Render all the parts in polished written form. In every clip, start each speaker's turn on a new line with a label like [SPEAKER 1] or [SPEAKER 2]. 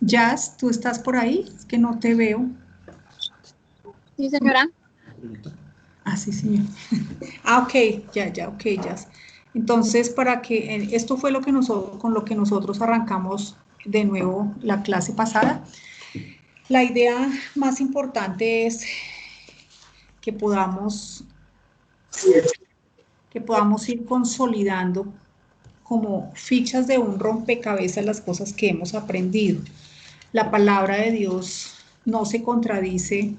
[SPEAKER 1] Jazz, ¿tú estás por ahí? Es que no te veo.
[SPEAKER 2] Sí, señora.
[SPEAKER 1] Ah, sí, señor. Ah, ok, ya, ok, Jazz. Entonces, para que esto fue lo que con lo que nosotros arrancamos de nuevo la clase pasada. La idea más importante es que podamos ir consolidando como fichas de un rompecabezas las cosas que hemos aprendido. La palabra de Dios no se contradice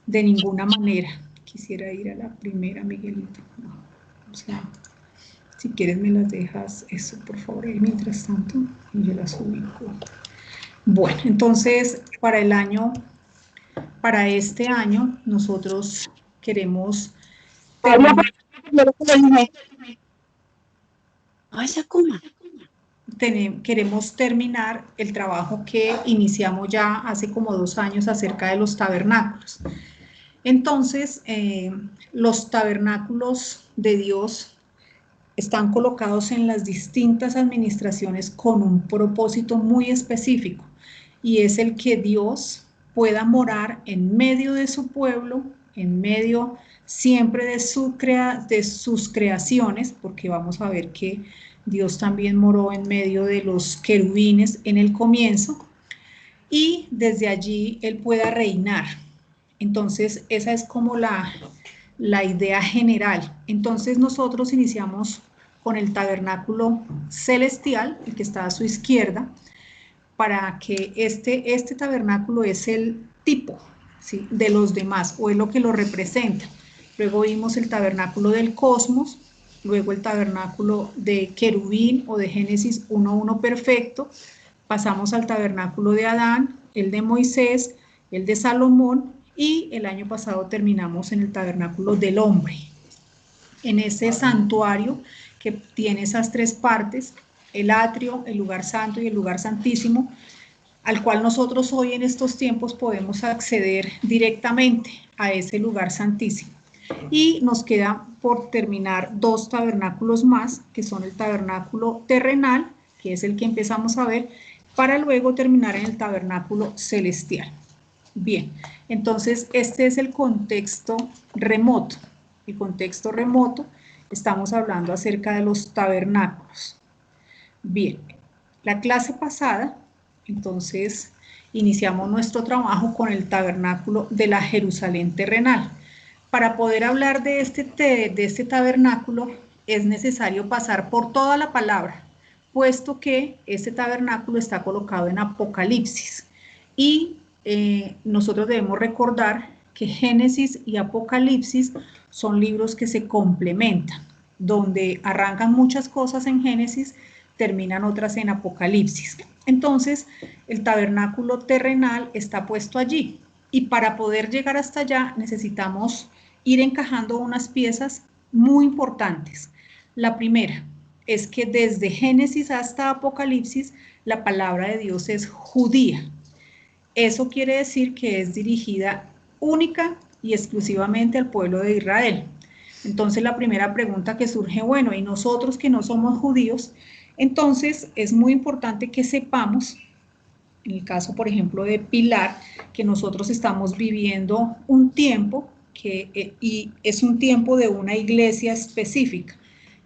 [SPEAKER 1] de ninguna manera. Quisiera ir a la primera, Miguelito. No, o sea, si quieres me las dejas, eso por favor, y mientras tanto, y yo las ubico. Bueno, entonces, para este año, nosotros queremos terminar. Queremos terminar el trabajo que iniciamos ya hace como 2 años acerca de los tabernáculos. Entonces, los tabernáculos de Dios están colocados en las distintas administraciones con un propósito muy específico, y es el que Dios pueda morar en medio de su pueblo, en medio siempre de sus creaciones, porque vamos a ver que Dios también moró en medio de los querubines en el comienzo, y desde allí Él pueda reinar. Entonces, esa es como la idea general. Entonces, nosotros iniciamos con el tabernáculo celestial, el que está a su izquierda, para que este tabernáculo es el tipo, ¿sí?, de los demás, o es lo que lo representa. Luego vimos el tabernáculo del cosmos, luego el tabernáculo de querubín o de Génesis 1:1 perfecto, pasamos al tabernáculo de Adán, el de Moisés, el de Salomón, y el año pasado terminamos en el tabernáculo del hombre. En ese santuario que tiene esas 3 partes, el atrio, el lugar santo y el lugar santísimo, al cual nosotros hoy en estos tiempos podemos acceder directamente a ese lugar santísimo. Y nos queda por terminar 2 tabernáculos más, que son el tabernáculo terrenal, que es el que empezamos a ver, para luego terminar en el tabernáculo celestial. Bien, entonces este es el contexto remoto. El contexto remoto, estamos hablando acerca de los tabernáculos. Bien, la clase pasada, entonces, iniciamos nuestro trabajo con el tabernáculo de la Jerusalén terrenal. Para poder hablar de este tabernáculo, es necesario pasar por toda la palabra, puesto que este tabernáculo está colocado en Apocalipsis. Y nosotros debemos recordar que Génesis y Apocalipsis son libros que se complementan, donde arrancan muchas cosas en Génesis, terminan otras en Apocalipsis. Entonces, el tabernáculo terrenal está puesto allí, y para poder llegar hasta allá necesitamos ir encajando unas piezas muy importantes. La primera es que desde Génesis hasta Apocalipsis la palabra de Dios es judía. Eso quiere decir que es dirigida única y exclusivamente al pueblo de Israel. Entonces la primera pregunta que surge, bueno, ¿y nosotros que no somos judíos? Entonces es muy importante que sepamos, en el caso por ejemplo de Pilar, que nosotros estamos viviendo un tiempo y es un tiempo de una iglesia específica,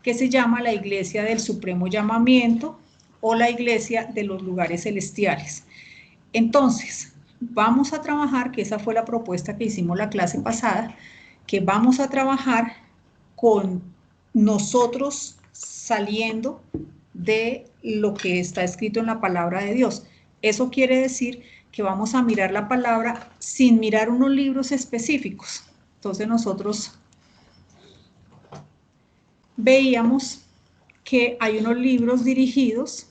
[SPEAKER 1] que se llama la Iglesia del Supremo Llamamiento o la Iglesia de los Lugares Celestiales. Entonces, vamos a trabajar, que esa fue la propuesta que hicimos la clase pasada, que vamos a trabajar con nosotros saliendo de lo que está escrito en la palabra de Dios. Eso quiere decir que vamos a mirar la palabra sin mirar unos libros específicos. Entonces nosotros veíamos que hay unos libros dirigidos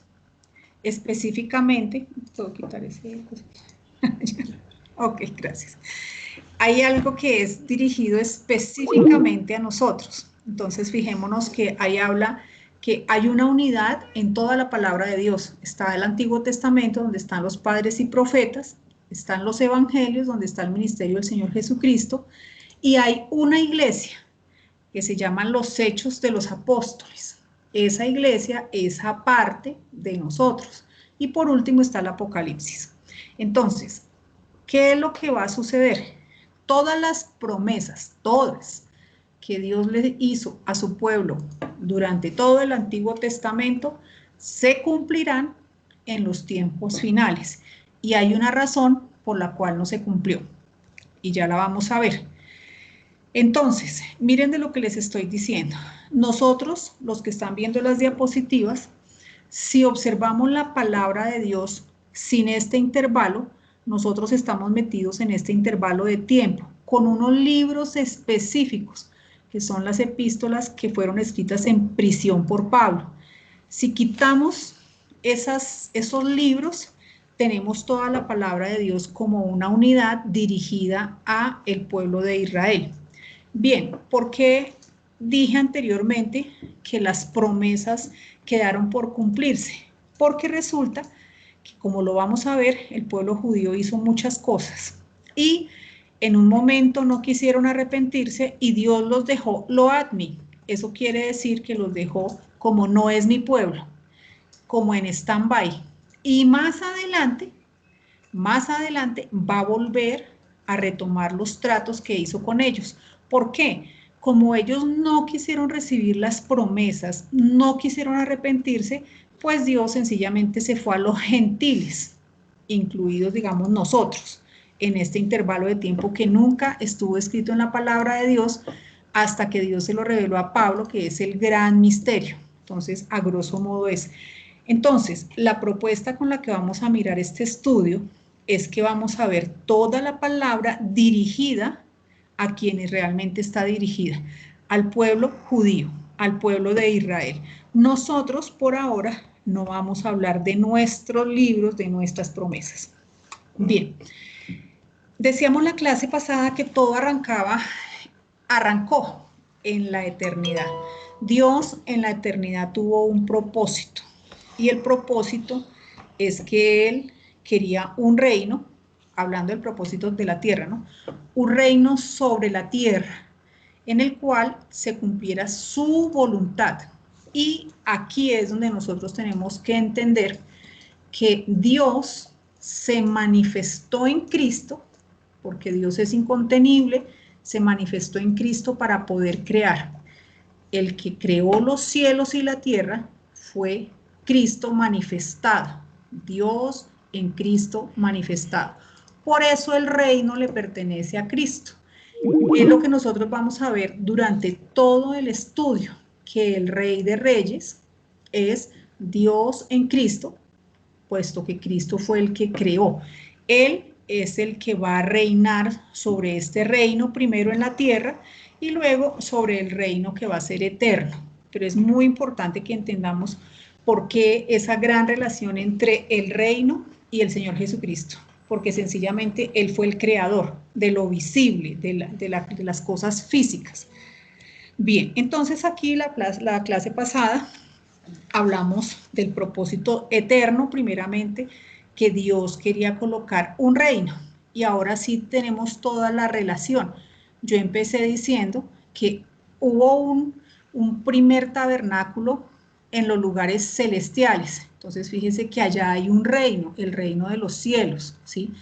[SPEAKER 1] específicamente, puedo quitar ese. Ok, gracias. Hay algo que es dirigido específicamente a nosotros. Entonces, fijémonos que ahí habla que hay una unidad en toda la palabra de Dios. Está el Antiguo Testamento, donde están los padres y profetas, están los evangelios, donde está el ministerio del Señor Jesucristo, y hay una iglesia que se llaman los Hechos de los Apóstoles. Esa iglesia es aparte de nosotros. y por último está el Apocalipsis. Entonces, ¿qué es lo que va a suceder? Todas las promesas, todas, que Dios le hizo a su pueblo durante todo el Antiguo Testamento, se cumplirán en los tiempos finales. Y hay una razón por la cual no se cumplió. Y ya la vamos a ver. Entonces, miren de lo que les estoy diciendo. Nosotros, los que están viendo las diapositivas, si observamos la palabra de Dios sin este intervalo, nosotros estamos metidos en este intervalo de tiempo, con unos libros específicos, que son las epístolas que fueron escritas en prisión por Pablo. Si quitamos esos libros, tenemos toda la palabra de Dios como una unidad dirigida a el pueblo de Israel. Bien, ¿por qué dije anteriormente que las promesas quedaron por cumplirse? Porque resulta que, como lo vamos a ver, el pueblo judío hizo muchas cosas y en un momento no quisieron arrepentirse y Dios los dejó lo admi. Eso quiere decir que los dejó como no es mi pueblo, como en stand-by. Y más adelante va a volver a retomar los tratos que hizo con ellos. ¿Por qué? Como ellos no quisieron recibir las promesas, no quisieron arrepentirse, pues Dios sencillamente se fue a los gentiles, incluidos, digamos, nosotros, en este intervalo de tiempo que nunca estuvo escrito en la palabra de Dios, hasta que Dios se lo reveló a Pablo, que es el gran misterio. Entonces, a grosso modo es. Entonces, la propuesta con la que vamos a mirar este estudio es que vamos a ver toda la palabra dirigida a quienes realmente está dirigida, al pueblo judío, al pueblo de Israel. Nosotros, por ahora, no vamos a hablar de nuestros libros, de nuestras promesas. Bien, decíamos la clase pasada que todo arrancó en la eternidad. Dios en la eternidad tuvo un propósito, y el propósito es que Él quería un reino, hablando del propósito de la tierra, ¿no? Un reino sobre la tierra, en el cual se cumpliera su voluntad. Y aquí es donde nosotros tenemos que entender que Dios se manifestó en Cristo, porque Dios es incontenible, se manifestó en Cristo para poder crear. El que creó los cielos y la tierra fue Cristo manifestado, Dios en Cristo manifestado. Por eso el reino le pertenece a Cristo. Es lo que nosotros vamos a ver durante todo el estudio, que el Rey de Reyes es Dios en Cristo, puesto que Cristo fue el que creó. Él es el que va a reinar sobre este reino, primero en la tierra y luego sobre el reino que va a ser eterno. Pero es muy importante que entendamos por qué esa gran relación entre el reino y el Señor Jesucristo, porque sencillamente Él fue el creador de lo visible, de las cosas físicas. Bien, entonces aquí la clase pasada hablamos del propósito eterno, primeramente, que Dios quería colocar un reino. Y ahora sí tenemos toda la relación. Yo empecé diciendo que hubo un primer tabernáculo en los lugares celestiales. Entonces, fíjense que allá hay un reino, el reino de los cielos, ¿sí?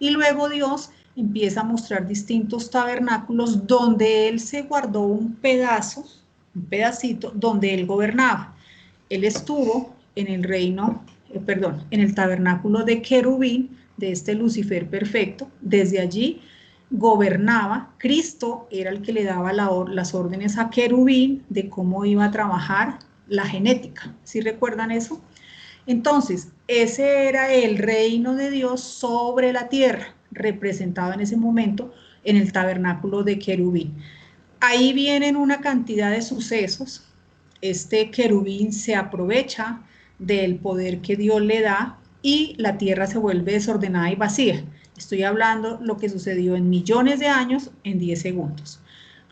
[SPEAKER 1] Y luego Dios empieza a mostrar distintos tabernáculos donde Él se guardó un pedacito, donde Él gobernaba. Él estuvo en el reino, en el tabernáculo de querubín, de este Lucifer perfecto. Desde allí gobernaba. Cristo era el que le daba las órdenes a querubín de cómo iba a trabajar la genética. ¿Sí recuerdan eso? Entonces, ese era el reino de Dios sobre la tierra, representado en ese momento en el tabernáculo de querubín. Ahí vienen una cantidad de sucesos. Este querubín se aprovecha del poder que Dios le da y la tierra se vuelve desordenada y vacía. Estoy hablando lo que sucedió en millones de años en 10 segundos.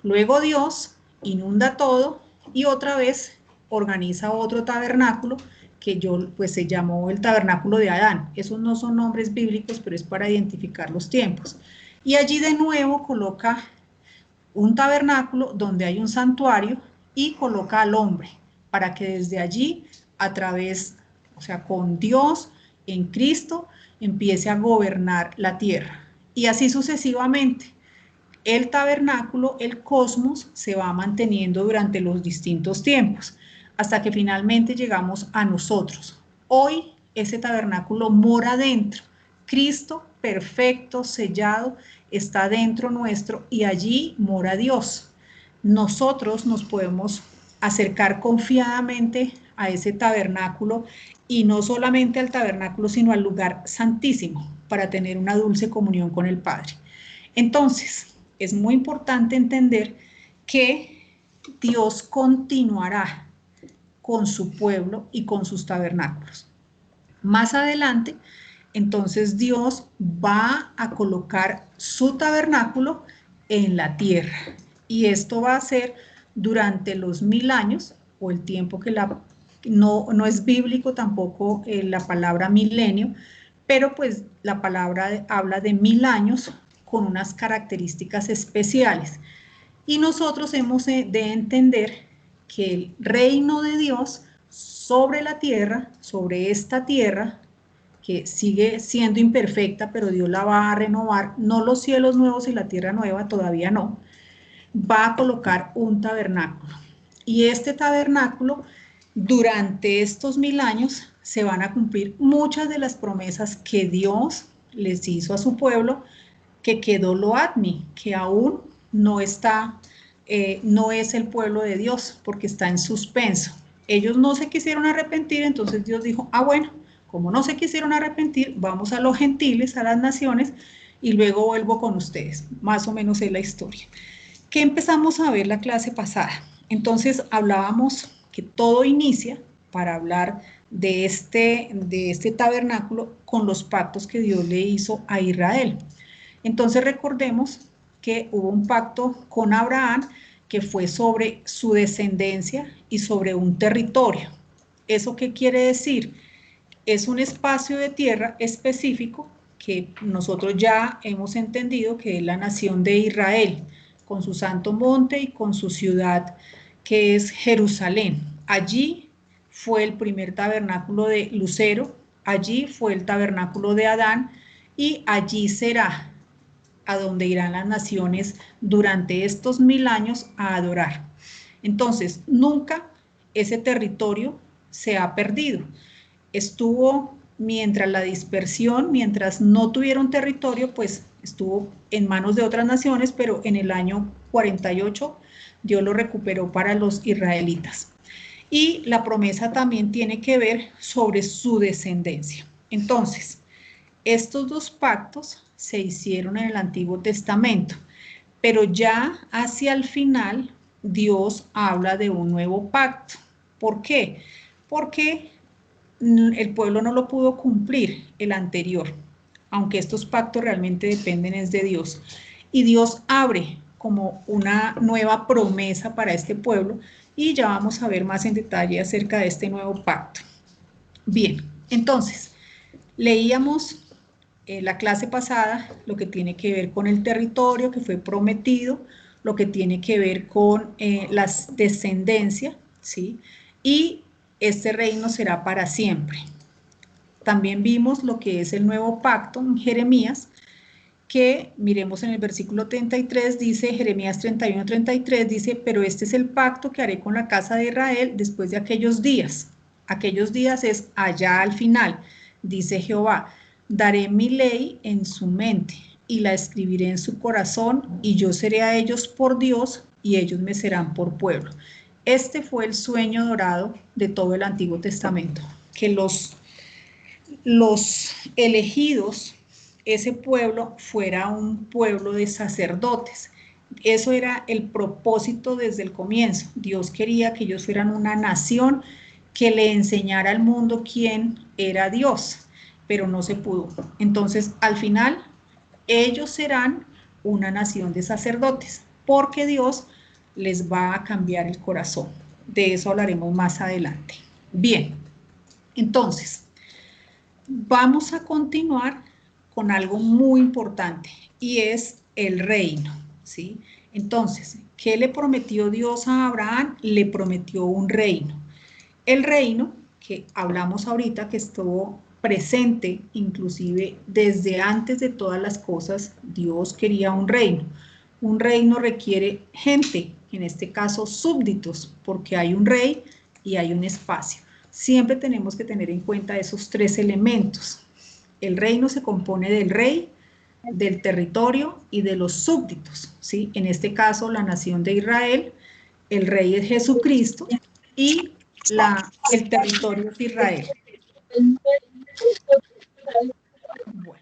[SPEAKER 1] Luego Dios inunda todo y otra vez organiza otro tabernáculo que pues se llamó el tabernáculo de Adán. Esos no son nombres bíblicos, pero es para identificar los tiempos. Y allí de nuevo coloca un tabernáculo donde hay un santuario y coloca al hombre para que desde allí, a través, o sea, con Dios en Cristo empiece a gobernar la tierra. Y así sucesivamente. El tabernáculo, el cosmos, se va manteniendo durante los distintos tiempos, hasta que finalmente llegamos a nosotros. Hoy ese tabernáculo mora dentro. Cristo, perfecto, sellado, está dentro nuestro y allí mora Dios. Nosotros nos podemos acercar confiadamente a ese tabernáculo y no solamente al tabernáculo, sino al lugar santísimo para tener una dulce comunión con el Padre. Entonces, es muy importante entender que Dios continuará con su pueblo y con sus tabernáculos. Más adelante, entonces Dios va a colocar su tabernáculo en la tierra. Y esto va a ser durante los 1000 años, o el tiempo que no es bíblico tampoco la palabra milenio, pero pues la palabra habla de 1000 años con unas características especiales. Y nosotros hemos de entender que el reino de Dios sobre la tierra, sobre esta tierra, que sigue siendo imperfecta, pero Dios la va a renovar, no los cielos nuevos y la tierra nueva, todavía no, va a colocar un tabernáculo. Y este tabernáculo, durante estos 1000 años, se van a cumplir muchas de las promesas que Dios les hizo a su pueblo, que quedó Loadmi, que aún no está, no es el pueblo de Dios, porque está en suspenso. Ellos no se quisieron arrepentir, entonces Dios dijo, bueno, como no se quisieron arrepentir, vamos a los gentiles, a las naciones, y luego vuelvo con ustedes. Más o menos es la historia. ¿Qué empezamos a ver la clase pasada? Entonces hablábamos que todo inicia, para hablar de este tabernáculo, con los pactos que Dios le hizo a Israel. Entonces recordemos que hubo un pacto con Abraham que fue sobre su descendencia y sobre un territorio. ¿Eso qué quiere decir? Es un espacio de tierra específico que nosotros ya hemos entendido que es la nación de Israel, con su santo monte y con su ciudad que es Jerusalén. Allí fue el primer tabernáculo de Lucero, allí fue el tabernáculo de Adán y allí será a donde irán las naciones durante estos 1000 años a adorar. Entonces, nunca ese territorio se ha perdido. Estuvo mientras la dispersión, mientras no tuvieron territorio, pues estuvo en manos de otras naciones, pero en el año 48 Dios lo recuperó para los israelitas. Y la promesa también tiene que ver sobre su descendencia. Entonces, estos dos pactos se hicieron en el Antiguo Testamento, pero ya hacia el final Dios habla de un nuevo pacto. ¿Por qué? Porque el pueblo no lo pudo cumplir, el anterior, aunque estos pactos realmente dependen es de Dios. Y Dios abre como una nueva promesa para este pueblo y ya vamos a ver más en detalle acerca de este nuevo pacto. Bien, entonces, leíamos la clase pasada lo que tiene que ver con el territorio que fue prometido, lo que tiene que ver con la descendencia, ¿sí? Y este reino será para siempre. También vimos lo que es el nuevo pacto en Jeremías, que miremos en el versículo 33, dice Jeremías 31, 33, dice, pero este es el pacto que haré con la casa de Israel después de aquellos días. Aquellos días es allá al final, dice Jehová, daré mi ley en su mente y la escribiré en su corazón y yo seré a ellos por Dios y ellos me serán por pueblo. Este fue el sueño dorado de todo el Antiguo Testamento, que los elegidos, ese pueblo fuera un pueblo de sacerdotes. Eso era el propósito desde el comienzo. Dios quería que ellos fueran una nación que le enseñara al mundo quién era Dios, pero no se pudo. Entonces, al final, ellos serán una nación de sacerdotes, porque Dios les va a cambiar el corazón. De eso hablaremos más adelante. Bien, entonces, vamos a continuar con algo muy importante y es el reino, ¿sí? Entonces, ¿qué le prometió Dios a Abraham? Le prometió un reino. El reino que hablamos ahorita, que estuvo presente, inclusive desde antes de todas las cosas, Dios quería un reino. Un reino requiere gente, en este caso súbditos, porque hay un rey y hay un espacio. Siempre tenemos que tener en cuenta esos tres elementos. El reino se compone del rey, del territorio y de los súbditos, ¿sí? En este caso, la nación de Israel, el rey es Jesucristo y el territorio es Israel. Bueno,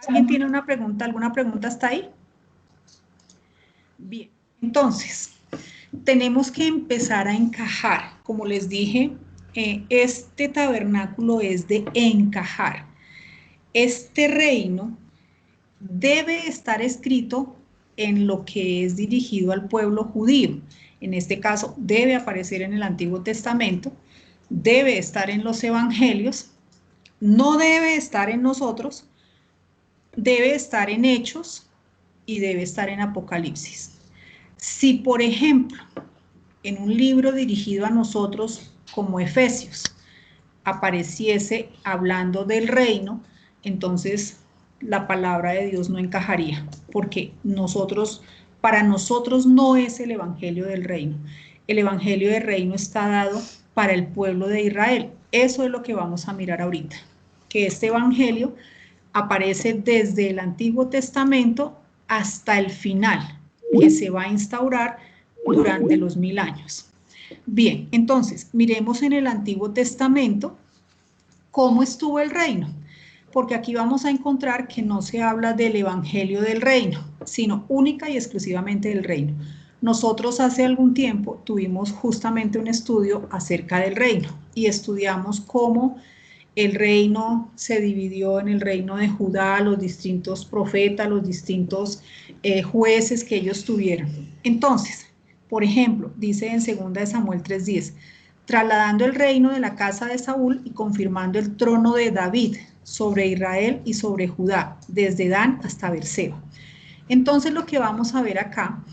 [SPEAKER 1] ¿alguien tiene una pregunta? ¿Alguna pregunta hasta ahí? Bien, entonces, tenemos que empezar a encajar. Como les dije, este tabernáculo es de encajar. Este reino debe estar escrito en lo que es dirigido al pueblo judío. En este caso, debe aparecer en el Antiguo Testamento, debe estar en los evangelios, no debe estar en nosotros, debe estar en Hechos y debe estar en Apocalipsis. Si, por ejemplo, en un libro dirigido a nosotros como Efesios apareciese hablando del reino, entonces la palabra de Dios no encajaría, porque para nosotros no es el evangelio del reino. El evangelio del reino está dado para el pueblo de Israel. Eso es lo que vamos a mirar ahorita, que este evangelio aparece desde el Antiguo Testamento hasta el final, que se va a instaurar durante los 1000 años. Bien, entonces, miremos en el Antiguo Testamento cómo estuvo el reino, porque aquí vamos a encontrar que no se habla del evangelio del reino, sino única y exclusivamente del reino. Nosotros hace algún tiempo tuvimos justamente un estudio acerca del reino y estudiamos cómo el reino se dividió en el reino de Judá, los distintos profetas, los distintos jueces que ellos tuvieron. Entonces, por ejemplo, dice en 2 Samuel 3:10, trasladando el reino de la casa de Saúl y confirmando el trono de David sobre Israel y sobre Judá, desde Dan hasta Beerseba. Entonces lo que vamos a ver acá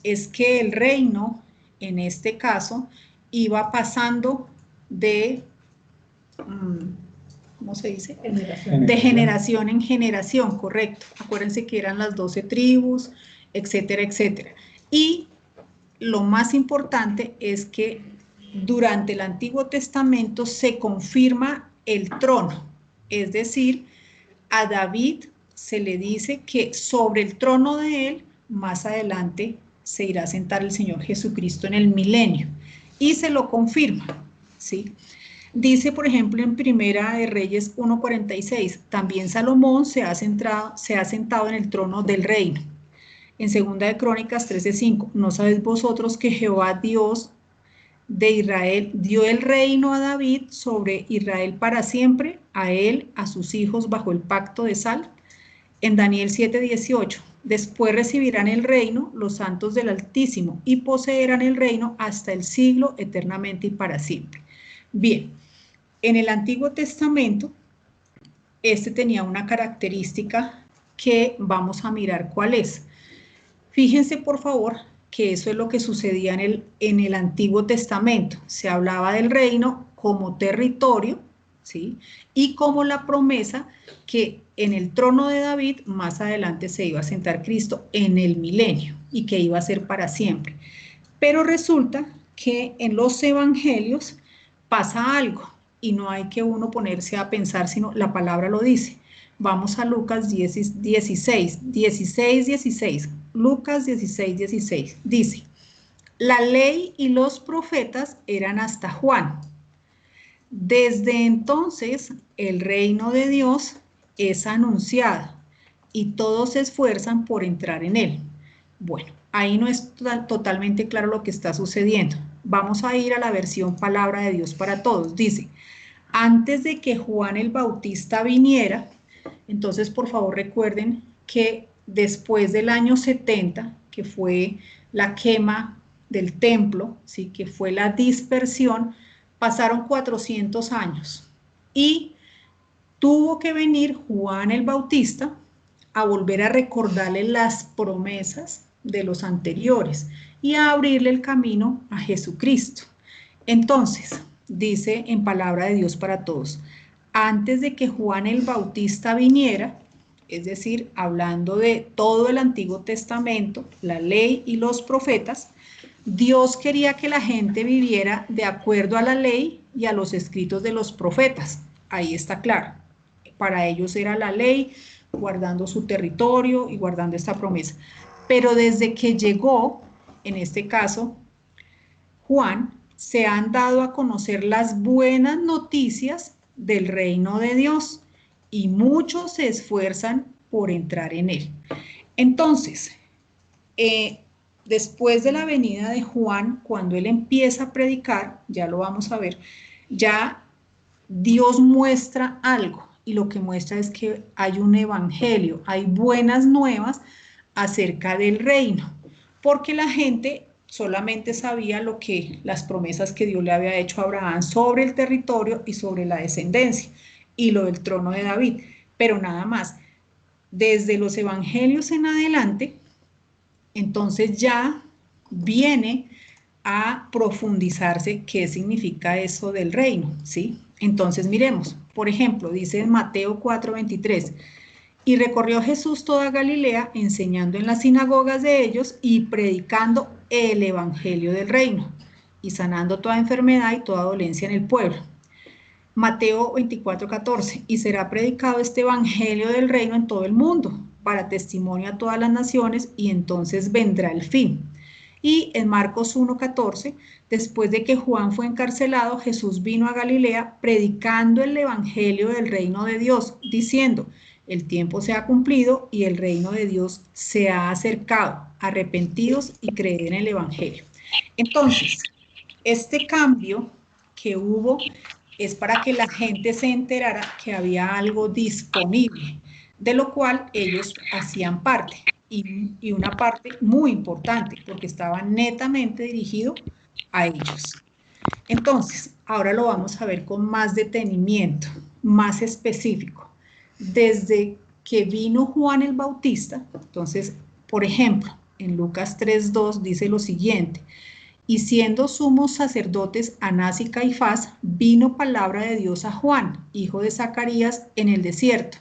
[SPEAKER 1] es que el reino, en este caso, iba pasando de, ¿cómo se dice? De generación en generación, correcto. Acuérdense que eran las 12 tribus, etcétera, etcétera. Y lo más importante es que durante el Antiguo Testamento se confirma el trono, es decir, a David se le dice que sobre el trono de él, más adelante se irá a sentar el Señor Jesucristo en el milenio, y se lo confirma, ¿sí? Dice, por ejemplo, en Primera de Reyes 1:46, también Salomón se ha sentado en el trono del reino. En Segunda de Crónicas 13:5, ¿no sabéis vosotros que Jehová Dios de Israel dio el reino a David sobre Israel para siempre, a él, a sus hijos bajo el pacto de sal? En Daniel 7:18, después recibirán el reino los santos del Altísimo y poseerán el reino hasta el siglo eternamente y para siempre. Bien, en el Antiguo Testamento, este tenía una característica que vamos a mirar cuál es. Fíjense, por favor, que eso es lo que sucedía en el Antiguo Testamento. Se hablaba del reino como territorio, ¿sí? Y como la promesa que en el trono de David más adelante se iba a sentar Cristo en el milenio y que iba a ser para siempre. Pero resulta que en los evangelios pasa algo y no hay que uno ponerse a pensar, sino la palabra lo dice. Vamos a Lucas 16. Lucas 16:16 dice, la ley y los profetas eran hasta Juan. Desde entonces el reino de Dios es anunciado y todos se esfuerzan por entrar en él. Bueno, ahí no es totalmente claro lo que está sucediendo. Vamos a ir a la versión Palabra de Dios para Todos. Dice, antes de que Juan el Bautista viniera, entonces por favor recuerden que después del año 70, que fue la quema del templo, ¿sí? Que fue la dispersión, pasaron 400 años y tuvo que venir Juan el Bautista a volver a recordarle las promesas de los anteriores y a abrirle el camino a Jesucristo. Entonces, dice en Palabra de Dios para Todos, antes de que Juan el Bautista viniera, es decir, hablando de todo el Antiguo Testamento, la ley y los profetas, Dios quería que la gente viviera de acuerdo a la ley y a los escritos de los profetas. Ahí está claro. Para ellos era la ley, guardando su territorio y guardando esta promesa. Pero desde que llegó, en este caso, Juan, se han dado a conocer las buenas noticias del reino de Dios y muchos se esfuerzan por entrar en él. Entonces, después de la venida de Juan, cuando él empieza a predicar, ya lo vamos a ver, ya Dios muestra algo, y lo que muestra es que hay un evangelio, hay buenas nuevas acerca del reino, porque la gente solamente sabía las promesas que Dios le había hecho a Abraham sobre el territorio y sobre la descendencia, y lo del trono de David, pero nada más. Desde los evangelios en adelante, entonces ya viene a profundizarse qué significa eso del reino, ¿sí? Entonces miremos, por ejemplo, dice en Mateo 4:23, y recorrió Jesús toda Galilea, enseñando en las sinagogas de ellos y predicando el evangelio del reino, y sanando toda enfermedad y toda dolencia en el pueblo. Mateo 24:14, y será predicado este evangelio del reino en todo el mundo, para testimonio a todas las naciones, y entonces vendrá el fin. Y en Marcos 1:14, después de que Juan fue encarcelado, Jesús vino a Galilea predicando el evangelio del reino de Dios, diciendo, el tiempo se ha cumplido y el reino de Dios se ha acercado, arrepentidos y creed en el evangelio. Entonces, este cambio que hubo es para que la gente se enterara que había algo disponible, de lo cual ellos hacían parte, y una parte muy importante, porque estaba netamente dirigido a ellos. Entonces, ahora lo vamos a ver con más detenimiento, más específico. Desde que vino Juan el Bautista, entonces, por ejemplo, en Lucas 3:2 dice lo siguiente, y siendo sumos sacerdotes Anás y Caifás, vino palabra de Dios a Juan, hijo de Zacarías, en el desierto.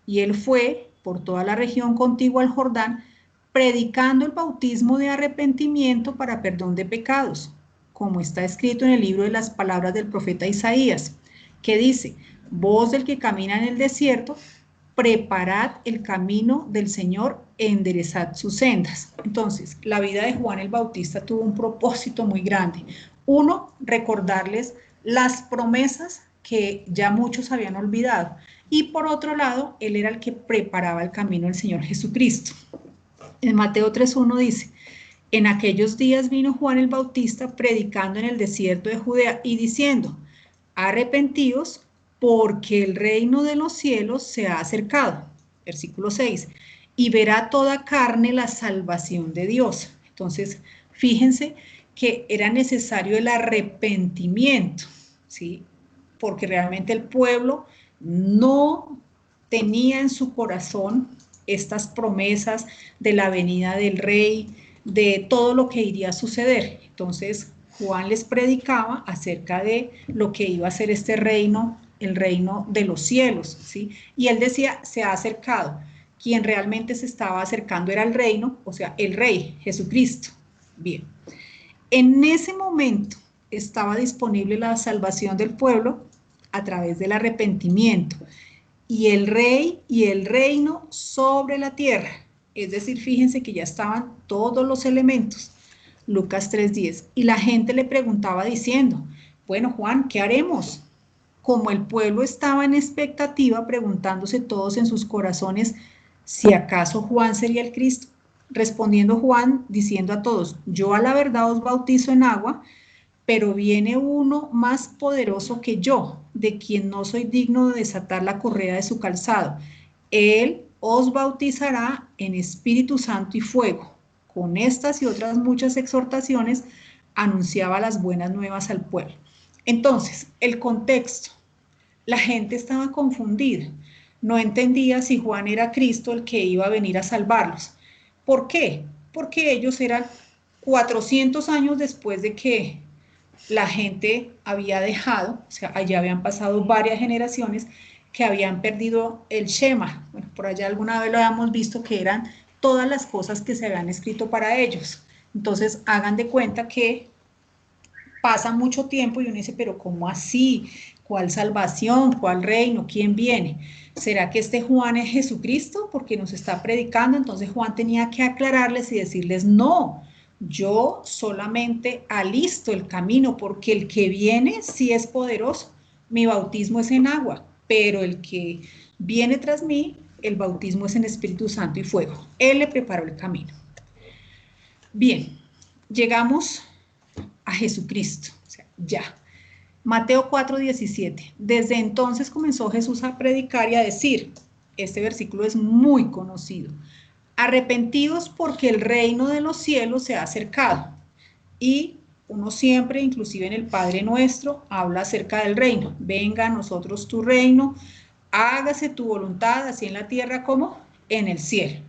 [SPEAKER 1] Y él fue por toda la región contigua al Jordán, predicando el bautismo de arrepentimiento para perdón de pecados, como está escrito en el libro de las palabras del profeta Isaías, que dice, voz del que camina en el desierto, preparad el camino del Señor, enderezad sus sendas. Entonces, la vida de Juan el Bautista tuvo un propósito muy grande. Uno, recordarles las promesas que ya muchos habían olvidado. Y por otro lado, él era el que preparaba el camino del Señor Jesucristo. En Mateo 3:1 dice, en aquellos días vino Juan el Bautista predicando en el desierto de Judea y diciendo, arrepentíos porque el reino de los cielos se ha acercado. Versículo 6, y verá toda carne la salvación de Dios. Entonces, fíjense que era necesario el arrepentimiento, ¿sí? Porque realmente el pueblo no tenía en su corazón estas promesas de la venida del rey, de todo lo que iría a suceder. Entonces, Juan les predicaba acerca de lo que iba a ser este reino, el reino de los cielos, ¿sí? Y él decía, se ha acercado. Quien realmente se estaba acercando era el reino, o sea, el rey, Jesucristo. Bien. En ese momento estaba disponible la salvación del pueblo a través del arrepentimiento, y el rey y el reino sobre la tierra. Es decir, fíjense que ya estaban todos los elementos. Lucas 3:10. Y la gente le preguntaba diciendo, bueno, Juan, ¿qué haremos? Como el pueblo estaba en expectativa, preguntándose todos en sus corazones si acaso Juan sería el Cristo. Respondiendo Juan, diciendo a todos, yo a la verdad os bautizo en agua, pero viene uno más poderoso que yo, de quien no soy digno de desatar la correa de su calzado. Él os bautizará en Espíritu Santo y fuego. Con estas y otras muchas exhortaciones anunciaba las buenas nuevas al pueblo. Entonces, el contexto. La gente estaba confundida. No entendía si Juan era Cristo el que iba a venir a salvarlos. ¿Por qué? Porque ellos eran 400 años después de que la gente había dejado, o sea, allá habían pasado varias generaciones que habían perdido el Shema. Bueno, por allá alguna vez lo habíamos visto que eran todas las cosas que se habían escrito para ellos. Entonces, hagan de cuenta que pasa mucho tiempo y uno dice, pero ¿cómo así? ¿Cuál salvación? ¿Cuál reino? ¿Quién viene? ¿Será que este Juan es Jesucristo? Porque nos está predicando. Entonces Juan tenía que aclararles y decirles, no, yo solamente alisto el camino, porque el que viene sí es poderoso. Mi bautismo es en agua, pero el que viene tras mí, el bautismo es en Espíritu Santo y fuego. Él le preparó el camino. Bien, llegamos a Jesucristo, o sea, ya. Mateo 4:17. Desde entonces comenzó Jesús a predicar y a decir, este versículo es muy conocido, arrepentidos porque el reino de los cielos se ha acercado. Y uno siempre, inclusive en el Padre Nuestro, habla acerca del reino. Venga a nosotros tu reino, hágase tu voluntad, así en la tierra como en el cielo.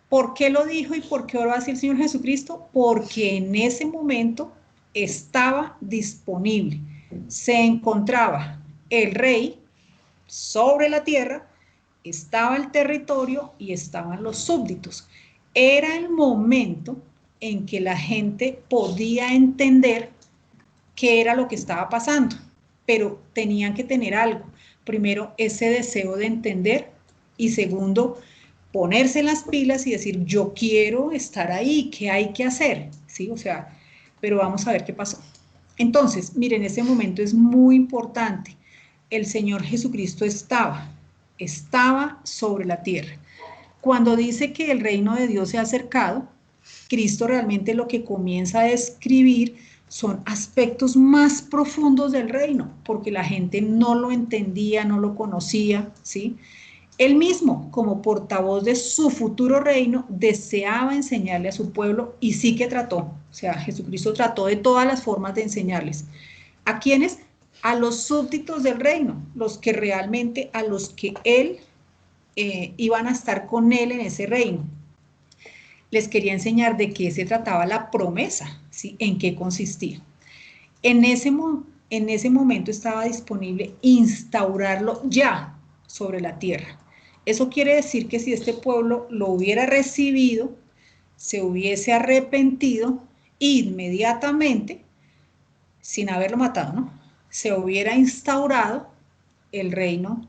[SPEAKER 1] ¿Por qué lo dijo y por qué oró así el Señor Jesucristo? Porque en ese momento estaba disponible, se encontraba el rey sobre la tierra, estaba el territorio y estaban los súbditos. Era el momento en que la gente podía entender qué era lo que estaba pasando, pero tenían que tener algo. Primero, ese deseo de entender y segundo, ponerse las pilas y decir, yo quiero estar ahí, ¿qué hay que hacer? ¿Sí? O sea, pero vamos a ver qué pasó. Entonces, miren, ese momento es muy importante. El Señor Jesucristo estaba sobre la tierra. Cuando dice que el reino de Dios se ha acercado, Cristo realmente lo que comienza a describir son aspectos más profundos del reino, porque la gente no lo entendía, no lo conocía, ¿sí? Él mismo, como portavoz de su futuro reino, deseaba enseñarle a su pueblo y sí que trató, o sea, Jesucristo trató de todas las formas de enseñarles. ¿A quiénes? A los súbditos del reino, los que realmente, a los que él iban a estar con él en ese reino. Les quería enseñar de qué se trataba la promesa, ¿sí? En qué consistía. En ese momento estaba disponible instaurarlo ya sobre la tierra. Eso quiere decir que si este pueblo lo hubiera recibido, se hubiese arrepentido inmediatamente, sin haberlo matado, ¿no? Se hubiera instaurado el reino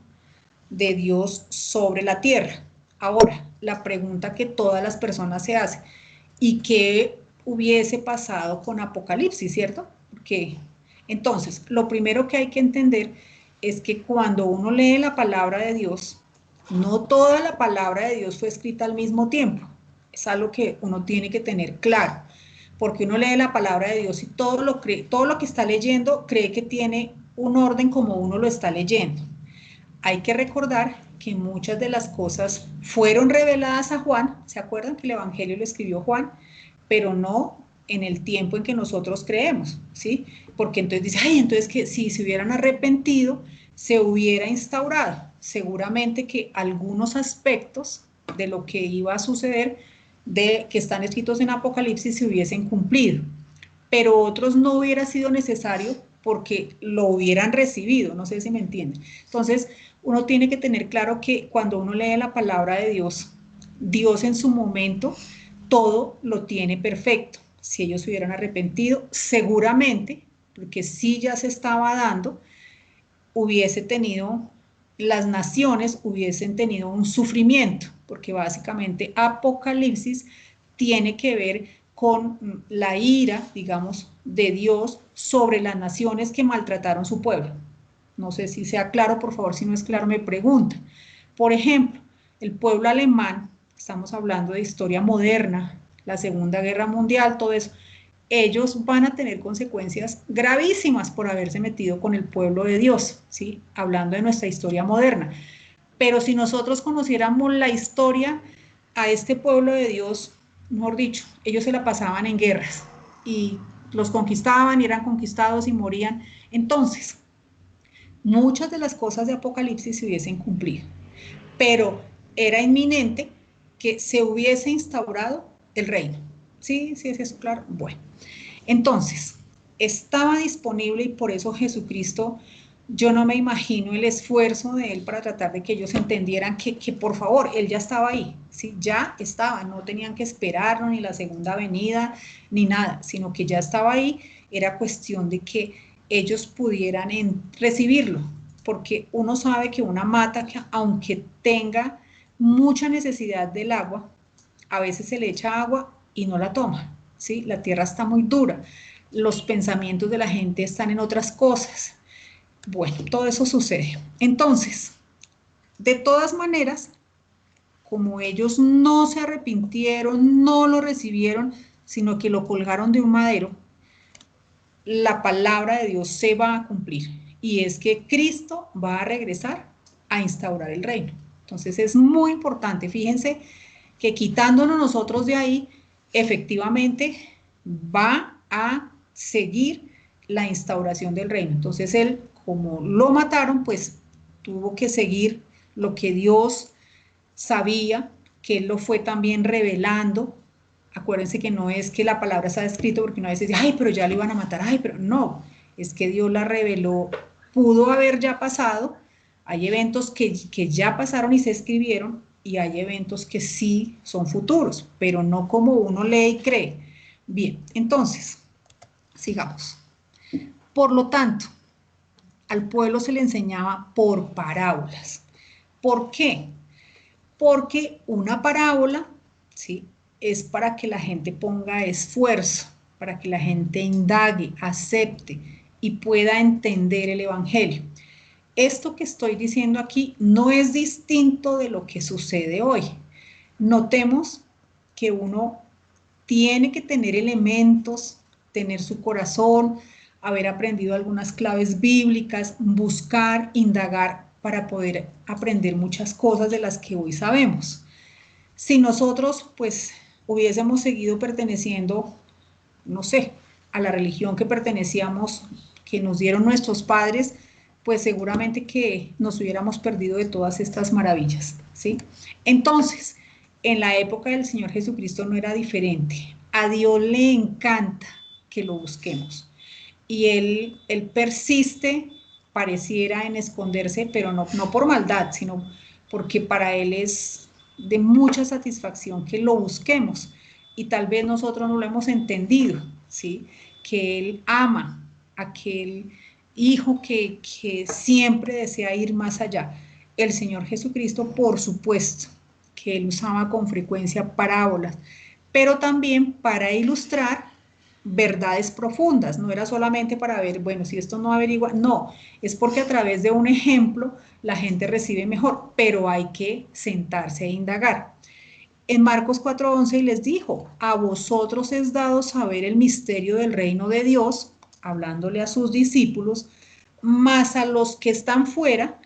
[SPEAKER 1] de Dios sobre la tierra. Ahora, la pregunta que todas las personas se hacen, ¿y qué hubiese pasado con Apocalipsis, cierto? Porque entonces, lo primero que hay que entender es que cuando uno lee la palabra de Dios, no toda la palabra de Dios fue escrita al mismo tiempo. Es algo que uno tiene que tener claro, porque uno lee la palabra de Dios y todo lo que está leyendo cree que tiene un orden como uno lo está leyendo. Hay que recordar que muchas de las cosas fueron reveladas a Juan, ¿se acuerdan que el Evangelio lo escribió Juan? Pero no en el tiempo en que nosotros creemos, ¿sí? Porque entonces dice, ay, entonces que si se hubieran arrepentido, se hubiera instaurado. Seguramente que algunos aspectos de lo que iba a suceder, de que están escritos en Apocalipsis, se hubiesen cumplido, pero otros no hubiera sido necesario porque lo hubieran recibido, no sé si me entienden. Entonces, uno tiene que tener claro que cuando uno lee la palabra de Dios, Dios en su momento todo lo tiene perfecto. Si ellos se hubieran arrepentido, seguramente, porque sí ya se estaba dando, hubiese tenido, las naciones hubiesen tenido un sufrimiento, porque básicamente Apocalipsis tiene que ver con la ira, digamos, de Dios sobre las naciones que maltrataron su pueblo. No sé si sea claro, por favor, si no es claro me preguntan. Por ejemplo, el pueblo alemán, estamos hablando de historia moderna, la Segunda Guerra Mundial, todo eso, ellos van a tener consecuencias gravísimas por haberse metido con el pueblo de Dios, ¿sí? Hablando de nuestra historia moderna. Pero si nosotros conociéramos la historia a este pueblo de Dios, mejor dicho, ellos se la pasaban en guerras y los conquistaban y eran conquistados y morían. Entonces, muchas de las cosas de Apocalipsis se hubiesen cumplido, pero era inminente que se hubiese instaurado el reino. ¿Sí? ¿Sí es eso claro? Bueno, entonces, estaba disponible y por eso Jesucristo, yo no me imagino el esfuerzo de él para tratar de que ellos entendieran que por favor, él ya estaba ahí, ¿sí? Ya estaba, no tenían que esperarlo ni la segunda venida ni nada, sino que ya estaba ahí, era cuestión de que ellos pudieran recibirlo, porque uno sabe que una mata, que aunque tenga mucha necesidad del agua, a veces se le echa agua y no la toma, ¿sí? La tierra está muy dura, los pensamientos de la gente están en otras cosas. Bueno, todo eso sucede. Entonces, de todas maneras, como ellos no se arrepintieron, no lo recibieron, sino que lo colgaron de un madero, la palabra de Dios se va a cumplir. Y es que Cristo va a regresar a instaurar el reino. Entonces es muy importante, fíjense que quitándonos nosotros de ahí, efectivamente va a seguir la instauración del reino. Entonces él, como lo mataron, pues tuvo que seguir lo que Dios sabía, que él lo fue también revelando. Acuérdense que no es que la palabra está escrita porque una vez dice, ay, pero ya lo iban a matar, ay, pero no, es que Dios la reveló, pudo haber ya pasado, hay eventos que ya pasaron y se escribieron, y hay eventos que sí son futuros, pero no como uno lee y cree. Bien, entonces, sigamos. Por lo tanto, al pueblo se le enseñaba por parábolas. ¿Por qué? Porque una parábola, ¿sí?, es para que la gente ponga esfuerzo, para que la gente indague, acepte y pueda entender el Evangelio. Esto que estoy diciendo aquí no es distinto de lo que sucede hoy. Notemos que uno tiene que tener elementos, tener su corazón, haber aprendido algunas claves bíblicas, buscar, indagar para poder aprender muchas cosas de las que hoy sabemos. Si nosotros, pues, hubiésemos seguido perteneciendo, no sé, a la religión que pertenecíamos, que nos dieron nuestros padres, pues seguramente que nos hubiéramos perdido de todas estas maravillas, ¿sí? Entonces, en la época del Señor Jesucristo no era diferente. A Dios le encanta que lo busquemos. Y él persiste, pareciera en esconderse, pero no por maldad, sino porque para él es de mucha satisfacción que lo busquemos. Y tal vez nosotros no lo hemos entendido, ¿sí? Que él ama a aquel hijo que siempre desea ir más allá. El Señor Jesucristo, por supuesto, que él usaba con frecuencia parábolas, pero también para ilustrar verdades profundas, no era solamente para ver, bueno, si esto no averigua, no, es porque a través de un ejemplo la gente recibe mejor, pero hay que sentarse e indagar. En Marcos 4:11 les dijo, a vosotros es dado saber el misterio del reino de Dios, hablándole a sus discípulos, más a los que están fuera,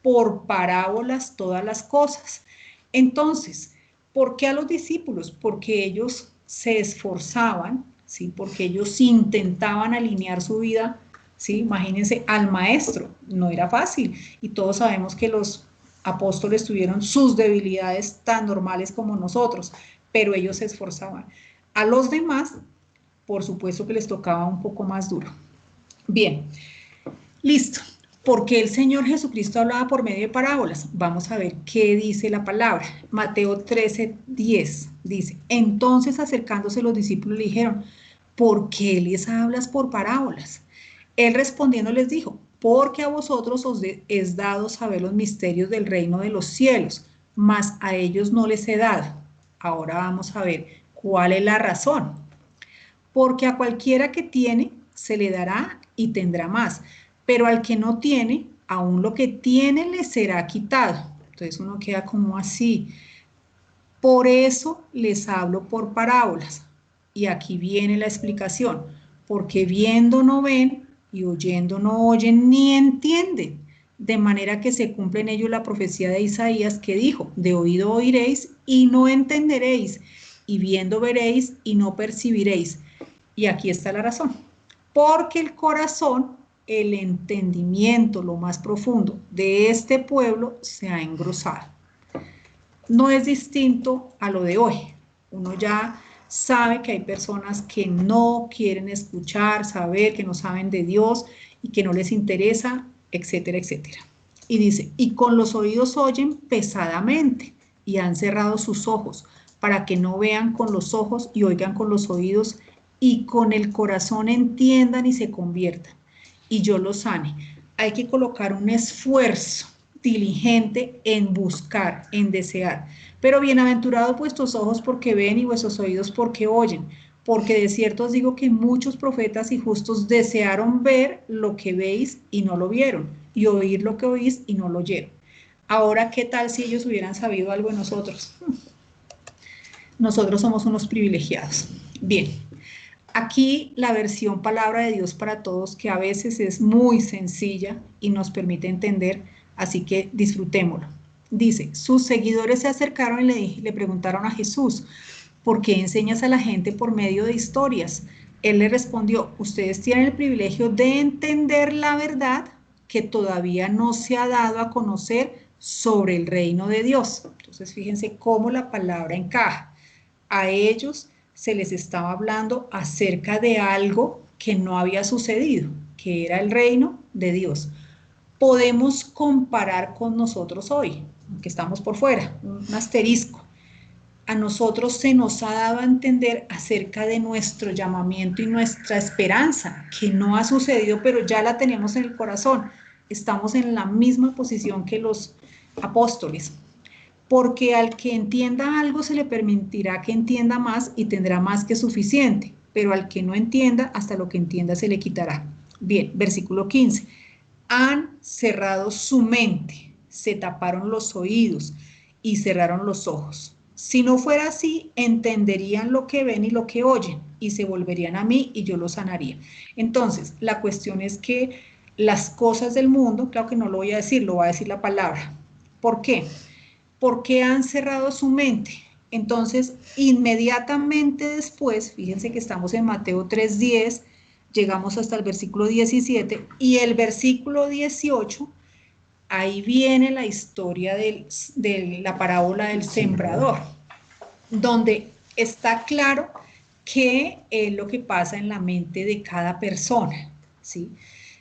[SPEAKER 1] por parábolas todas las cosas. Entonces, ¿por qué a los discípulos? Porque ellos se esforzaban, ¿sí? Porque ellos intentaban alinear su vida, ¿sí? Imagínense, al maestro, no era fácil, y todos sabemos que los apóstoles tuvieron sus debilidades tan normales como nosotros, pero ellos se esforzaban. A los demás, por supuesto que les tocaba un poco más duro. Bien, listo. Porque el Señor Jesucristo hablaba por medio de parábolas. Vamos a ver qué dice la palabra. Mateo 13:10 dice, entonces acercándose los discípulos le dijeron, ¿por qué les hablas por parábolas? Él respondiendo les dijo, porque a vosotros os es dado saber los misterios del reino de los cielos, mas a ellos no les he dado. Ahora vamos a ver cuál es la razón. Porque a cualquiera que tiene, se le dará y tendrá más, pero al que no tiene, aún lo que tiene le será quitado. Entonces uno queda como así. Por eso les hablo por parábolas. Y aquí viene la explicación. Porque viendo no ven y oyendo no oyen ni entienden. De manera que se cumple en ellos la profecía de Isaías que dijo, de oído oiréis y no entenderéis, y viendo veréis y no percibiréis. Y aquí está la razón. Porque el corazón, el entendimiento, lo más profundo de este pueblo se ha engrosado. No es distinto a lo de hoy. Uno ya sabe que hay personas que no quieren escuchar, saber, que no saben de Dios y que no les interesa, etcétera, etcétera. Y dice, y con los oídos oyen pesadamente y han cerrado sus ojos para que no vean con los ojos y oigan con los oídos y con el corazón entiendan y se conviertan y yo los sane. Hay que colocar un esfuerzo diligente en buscar, en desear. Pero bienaventurados vuestros ojos porque ven y vuestros oídos porque oyen. Porque de cierto os digo que muchos profetas y justos desearon ver lo que veis y no lo vieron, y oír lo que oís y no lo oyeron. Ahora, ¿qué tal si ellos hubieran sabido algo de nosotros? Nosotros somos unos privilegiados. Bien, aquí la versión Palabra de Dios para Todos, que a veces es muy sencilla y nos permite entender, así que disfrutémoslo. Dice, sus seguidores se acercaron y le preguntaron a Jesús, ¿por qué enseñas a la gente por medio de historias? Él le respondió, ustedes tienen el privilegio de entender la verdad que todavía no se ha dado a conocer sobre el reino de Dios. Entonces, fíjense cómo la palabra encaja. A ellos se les estaba hablando acerca de algo que no había sucedido, que era el reino de Dios. Podemos comparar con nosotros hoy, aunque estamos por fuera, un asterisco. A nosotros se nos ha dado a entender acerca de nuestro llamamiento y nuestra esperanza, que no ha sucedido, pero ya la tenemos en el corazón. Estamos en la misma posición que los apóstoles, porque al que entienda algo se le permitirá que entienda más y tendrá más que suficiente, pero al que no entienda, hasta lo que entienda se le quitará. Bien, versículo 15. Han cerrado su mente, se taparon los oídos y cerraron los ojos. Si no fuera así, entenderían lo que ven y lo que oyen y se volverían a mí y yo los sanaría. Entonces, la cuestión es que las cosas del mundo, claro que no lo voy a decir, lo va a decir la palabra. ¿Por qué? Porque han cerrado su mente. Entonces, inmediatamente después, fíjense que estamos en Mateo 3:10, llegamos hasta el versículo 17 y el versículo 18, ahí viene la historia de la parábola del sembrador, donde está claro qué es lo que pasa en la mente de cada persona, ¿sí?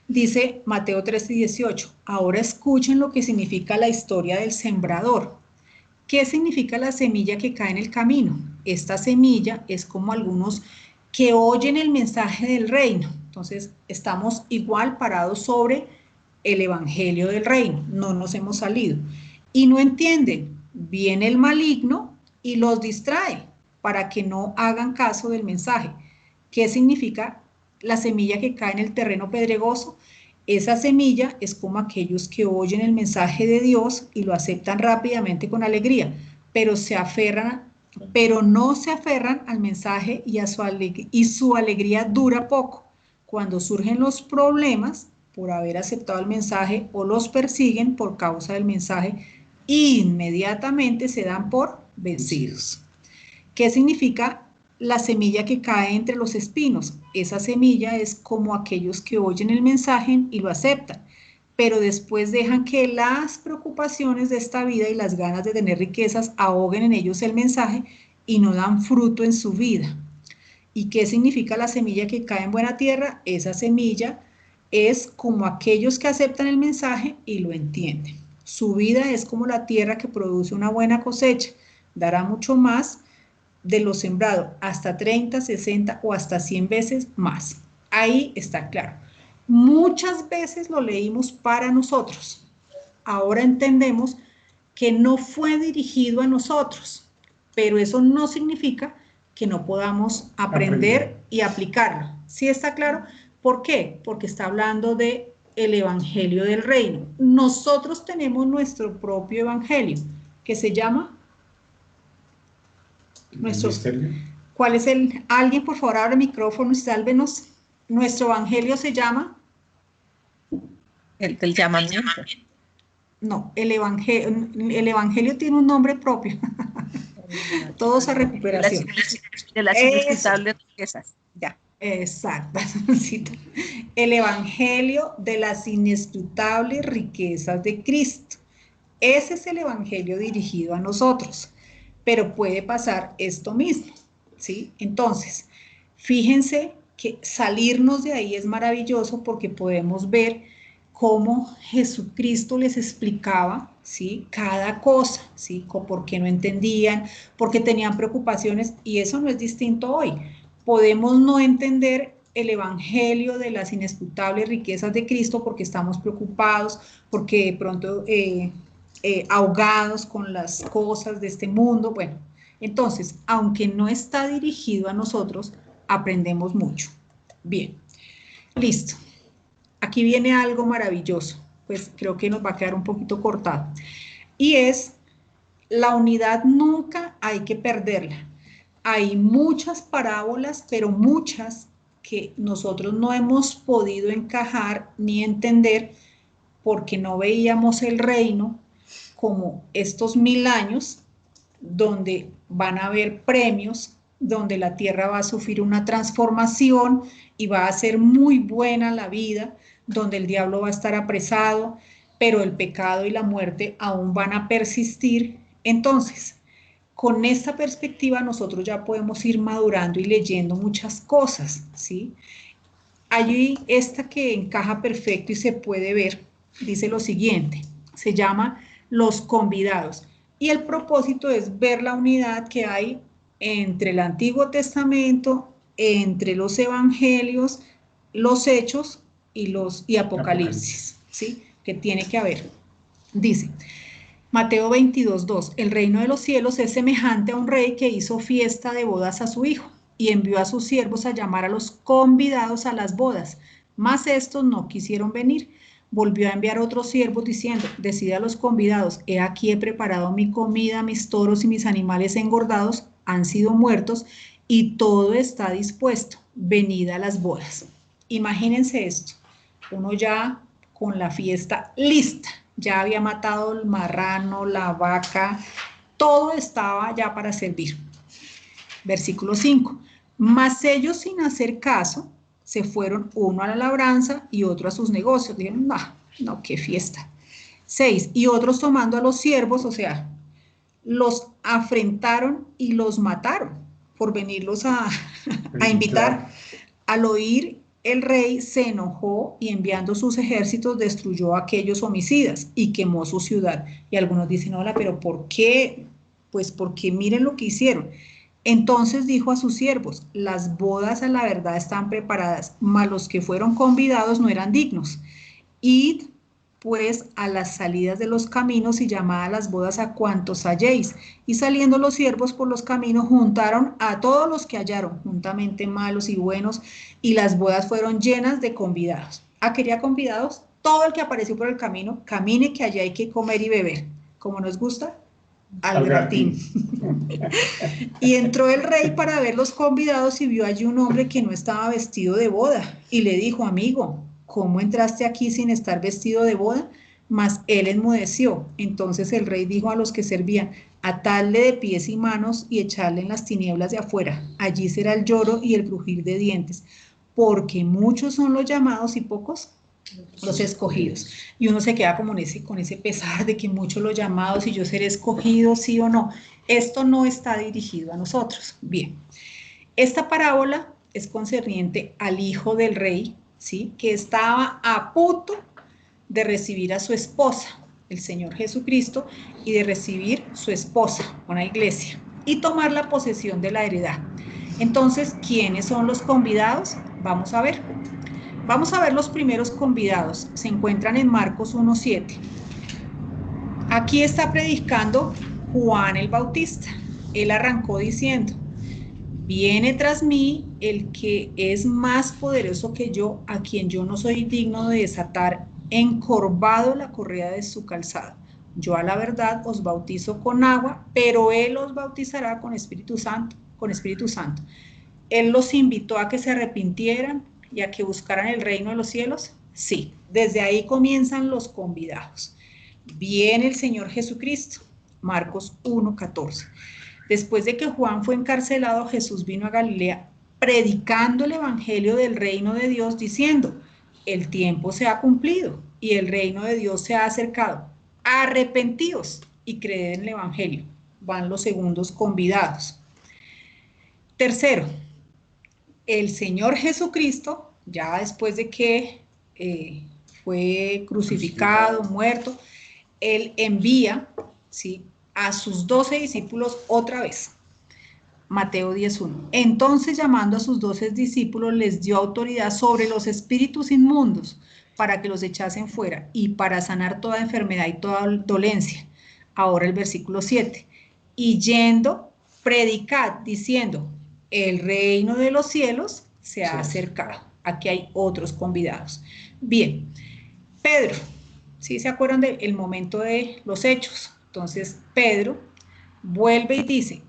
[SPEAKER 1] Dice Mateo 3:18, ahora escuchen lo que significa la historia del sembrador. ¿Qué significa la semilla que cae en el camino? Esta semilla es como algunos que oyen el mensaje del reino. Entonces, estamos igual parados sobre el evangelio del reino, no nos hemos salido. Y no entienden, viene el maligno y los distrae para que no hagan caso del mensaje. ¿Qué significa la semilla que cae en el terreno pedregoso? Esa semilla es como aquellos que oyen el mensaje de Dios y lo aceptan rápidamente con alegría, pero no se aferran al mensaje y su alegría dura poco. Cuando surgen los problemas por haber aceptado el mensaje o los persiguen por causa del mensaje, inmediatamente se dan por vencidos. ¿Qué significa la semilla que cae entre los espinos? Esa semilla es como aquellos que oyen el mensaje y lo aceptan, pero después dejan que las preocupaciones de esta vida y las ganas de tener riquezas ahoguen en ellos el mensaje y no dan fruto en su vida. ¿Y qué significa la semilla que cae en buena tierra? Esa semilla es como aquellos que aceptan el mensaje y lo entienden. Su vida es como la tierra que produce una buena cosecha, dará mucho más de lo sembrado, hasta 30, 60 o hasta 100 veces más. Ahí está claro. Muchas veces lo leímos para nosotros. Ahora entendemos que no fue dirigido a nosotros, pero eso no significa que no podamos aprender y aplicarlo. ¿Sí está claro? ¿Por qué? Porque está hablando de el evangelio del reino. Nosotros tenemos nuestro propio evangelio, que se llama nuestro, ¿cuál es el? Alguien, por favor, abre el micrófono y sálvenos. Nuestro evangelio se llama.
[SPEAKER 3] El del llamamiento.
[SPEAKER 1] No, el evangelio tiene un nombre propio. Todos a recuperación.
[SPEAKER 3] De las inescrutables riquezas.
[SPEAKER 1] Ya, exacto. El evangelio de las inescrutables riquezas de Cristo. Ese es el evangelio dirigido a nosotros. Pero puede pasar esto mismo. ¿sí? Entonces, fíjense que salirnos de ahí es maravilloso porque podemos ver cómo Jesucristo les explicaba, ¿sí? Cada cosa, ¿sí? Por qué no entendían, porque tenían preocupaciones, y eso no es distinto hoy. Podemos no entender el evangelio de las inescrutables riquezas de Cristo porque estamos preocupados, porque de pronto ahogados con las cosas de este mundo. Bueno, entonces, aunque no está dirigido a nosotros, aprendemos mucho. Bien, listo. Aquí viene algo maravilloso, pues creo que nos va a quedar un poquito cortado. Y es, la unidad nunca hay que perderla. Hay muchas parábolas, pero muchas que nosotros no hemos podido encajar ni entender porque no veíamos el reino como estos 1000 años donde van a haber premios, donde la tierra va a sufrir una transformación y va a ser muy buena la vida, donde el diablo va a estar apresado, pero el pecado y la muerte aún van a persistir. Entonces, con esta perspectiva nosotros ya podemos ir madurando y leyendo muchas cosas, ¿sí? Allí esta que encaja perfecto y se puede ver, dice lo siguiente, se llama Los Convidados. Y el propósito es ver la unidad que hay entre el Antiguo Testamento, entre los Evangelios, los Hechos y Apocalipsis, ¿sí? Que tiene que haber. Dice, Mateo 22:2, el reino de los cielos es semejante a un rey que hizo fiesta de bodas a su hijo y envió a sus siervos a llamar a los convidados a las bodas, mas estos no quisieron venir. Volvió a enviar otros siervos diciendo, decid a los convidados, he aquí he preparado mi comida, mis toros y mis animales engordados han sido muertos y todo está dispuesto, venid a las bodas. Imagínense esto, uno ya con la fiesta lista, ya había matado el marrano, la vaca, todo estaba ya para servir. Versículo 5. Mas ellos sin hacer caso, se fueron uno a la labranza y otro a sus negocios. Dijeron, no, qué fiesta. 6. Y otros tomando a los siervos, o sea, los afrentaron y los mataron por venirlos a invitar. Al oír el rey se enojó y enviando sus ejércitos destruyó a aquellos homicidas y quemó su ciudad. Y algunos dicen, hola, pero ¿por qué? Pues porque miren lo que hicieron. Entonces dijo a sus siervos, las bodas a la verdad están preparadas, mas los que fueron convidados no eran dignos. Id pues a las salidas de los caminos y llamad a las bodas a cuantos halléis. Y saliendo los siervos por los caminos juntaron a todos los que hallaron, juntamente malos y buenos, y las bodas fueron llenas de convidados. Quería convidados, todo el que apareció por el camino, camine que allá hay que comer y beber. Como nos gusta, al gratín. Y entró el rey para ver los convidados y vio allí un hombre que no estaba vestido de boda y le dijo, amigo, ¿cómo entraste aquí sin estar vestido de boda? Mas él enmudeció. Entonces el rey dijo a los que servían, atadle de pies y manos y echarle en las tinieblas de afuera. Allí será el lloro y el crujir de dientes, porque muchos son los llamados y pocos los escogidos. Y uno se queda como con ese pesar de que muchos los llamados y yo seré escogido, sí o no. Esto no está dirigido a nosotros. Bien, esta parábola es concerniente al hijo del rey, ¿sí? Que estaba a punto de recibir a su esposa, el Señor Jesucristo, y de recibir su esposa, una iglesia, y tomar la posesión de la heredad. Entonces, ¿quiénes son los convidados? Vamos a ver. Vamos a ver los primeros convidados. Se encuentran en Marcos 1:7. Aquí está predicando Juan el Bautista. Él arrancó diciendo, viene tras mí el que es más poderoso que yo, a quien yo no soy digno de desatar encorvado la correa de su calzado. Yo a la verdad os bautizo con agua, pero él os bautizará con Espíritu Santo, Él los invitó a que se arrepintieran y a que buscaran el reino de los cielos. Sí, desde ahí comienzan los convidados. Viene el Señor Jesucristo, Marcos 1:14. Después de que Juan fue encarcelado, Jesús vino a Galilea predicando el evangelio del reino de Dios, diciendo, el tiempo se ha cumplido y el reino de Dios se ha acercado. Arrepentíos y creed en el evangelio. Van los segundos convidados. Tercero, el Señor Jesucristo, ya después de que fue crucificado, muerto, Él envía, ¿sí?, a sus 12 discípulos otra vez. Mateo 10:1. Entonces, llamando a sus 12 discípulos, les dio autoridad sobre los espíritus inmundos para que los echasen fuera y para sanar toda enfermedad y toda dolencia. Ahora el versículo 7. Y yendo, predicad, diciendo, el reino de los cielos se ha acercado. Aquí hay otros convidados. Bien, Pedro, ¿sí se acuerdan del momento de los hechos? Entonces, Pedro vuelve y dice,